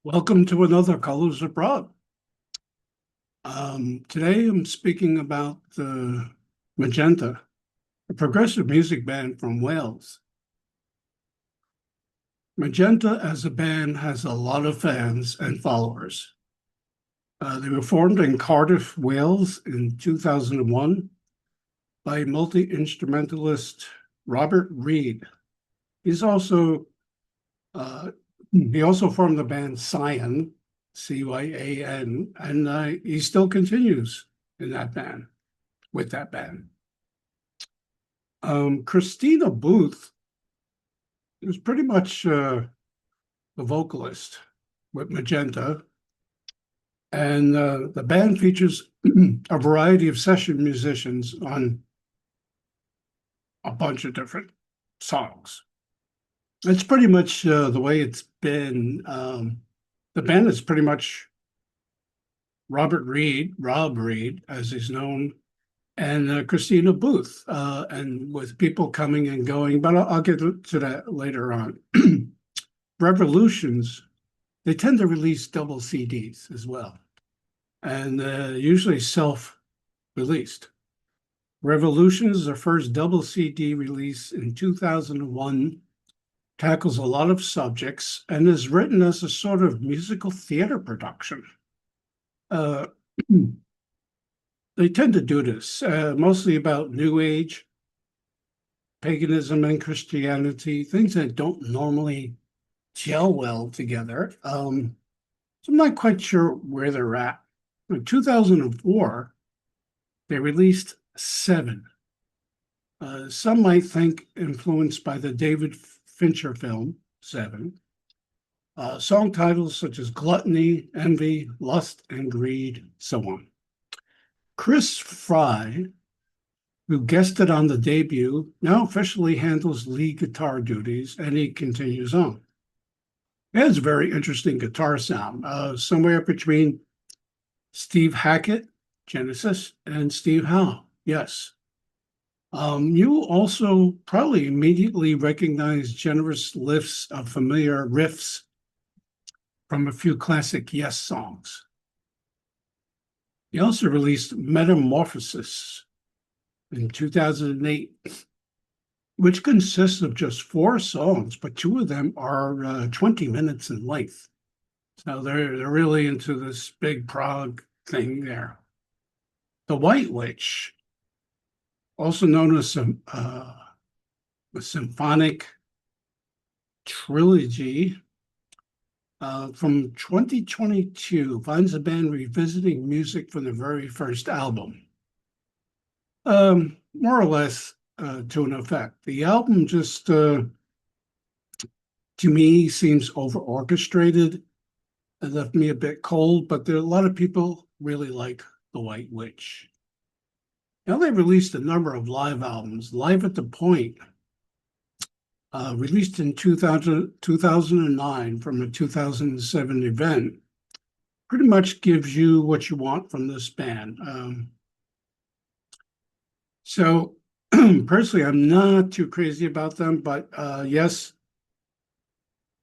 Welcome to another Colors of Prog. Today I'm speaking about Magenta, a progressive music band from Wales. Magenta as a band has a lot of fans and followers. They were formed in Cardiff, Wales in 2001 by multi-instrumentalist Robert Reed. He's also uh, he also formed the band Cyan, Cyan, and he still continues in that band, with that band. Christina Booth is pretty much the vocalist with Magenta, and the band features a variety of session musicians on a bunch of different songs. It's pretty much the way it's been. The band is pretty much Rob Reed, as he's known, and Christina Booth, and with people coming and going, but I'll get to that later on. Revolutions, they tend to release double CDs as well, and usually self-released. Revolutions, their first double CD release in 2001, tackles a lot of subjects and is written as a sort of musical theater production. Uh, they tend to do this, mostly about New Age, paganism, and Christianity, things that don't normally gel well together. So I'm not quite sure where they're at. In 2004, they released Seven. Some might think influenced by the David Fincher film, Seven. Song titles such as Gluttony, Envy, Lust, and Greed, so on. Chris Fry, who guested on the debut, now officially handles lead guitar duties, and he continues on. It has a very interesting guitar sound, somewhere between Steve Hackett, Genesis, and Steve Howe, yes. You also probably immediately recognize generous lifts of familiar riffs from a few classic Yes songs. He also released Metamorphosis in 2008, which consists of just 4 songs, but 2 of them are 20 minutes in length. So they're really into this big prog thing there. The White Witch, also known as a symphonic trilogy, from 2022, finds the band revisiting music from the very first album. More or less to an effect. The album just, to me, seems over-orchestrated. It left me a bit cold, but there are a lot of people really like The White Witch. Now they released a number of live albums. Live at the Point, released in 2009 from a 2007 event, pretty much gives you what you want from this band. So personally, I'm not too crazy about them, but yes,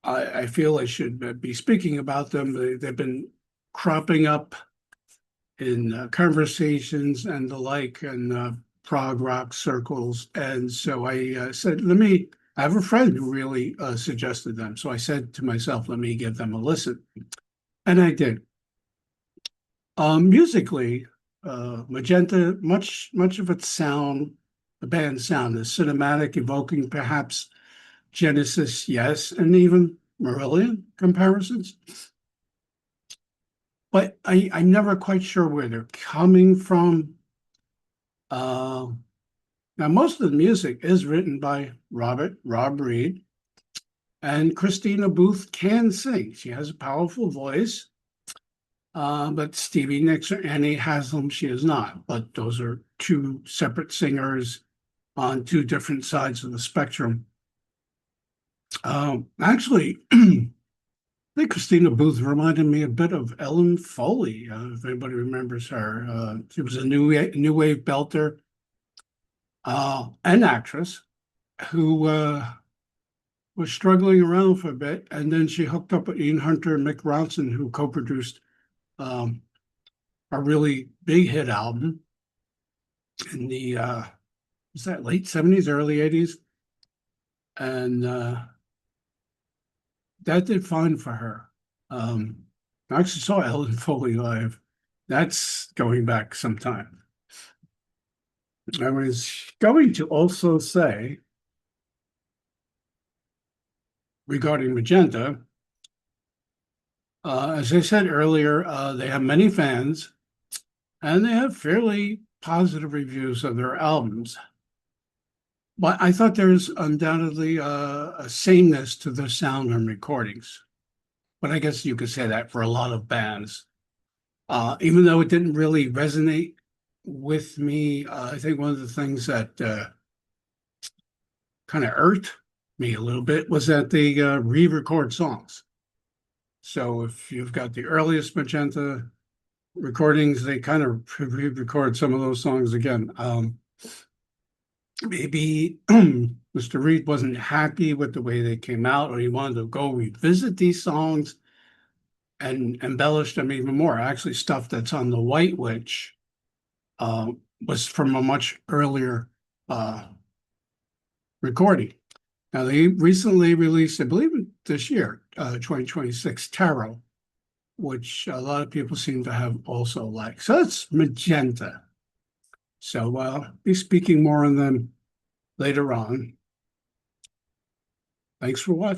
I feel I should be speaking about them. They've been cropping up in conversations and the like, and prog rock circles. And so I said, I have a friend who really suggested them. So I said to myself, let me give them a listen. And I did. Musically, Magenta, much of its sound, the band's sound is cinematic, evoking perhaps Genesis, yes, and even Marillion comparisons. But I'm never quite sure where they're coming from. Now, most of the music is written by Rob Reed, and Christina Booth can sing. She has a powerful voice, but Stevie Nicks or Annie Haslam, she is not. But those are 2 separate singers on 2 different sides of the spectrum. Actually, I think Christina Booth reminded me a bit of Ellen Foley, if anybody remembers her. She was a new wave belter and actress who was struggling around for a bit, and then she hooked up with Ian Hunter and Mick Ronson, who co-produced um, a really big hit album in the was that late 70s, early 80s, and that did fine for her. I actually saw Ellen Foley live. That's going back some time. I was going to also say regarding Magenta, as I said earlier, they have many fans and they have fairly positive reviews of their albums. But I thought there's undoubtedly a sameness to the sound and recordings. But I guess you could say that for a lot of bands. Even though it didn't really resonate with me, I think one of the things that kind of irked me a little bit was that they re-record songs. So if you've got the earliest Magenta recordings, they kind of re-record some of those songs again. Maybe Mr. Reed wasn't happy with the way they came out, or he wanted to go revisit these songs and embellish them even more. Actually, stuff that's on the White Witch was from a much earlier recording. Now, they recently released, I believe this year, 2026, Tarot, which a lot of people seem to have also liked. So that's Magenta. So I'll be speaking more on them later on. Thanks for watching.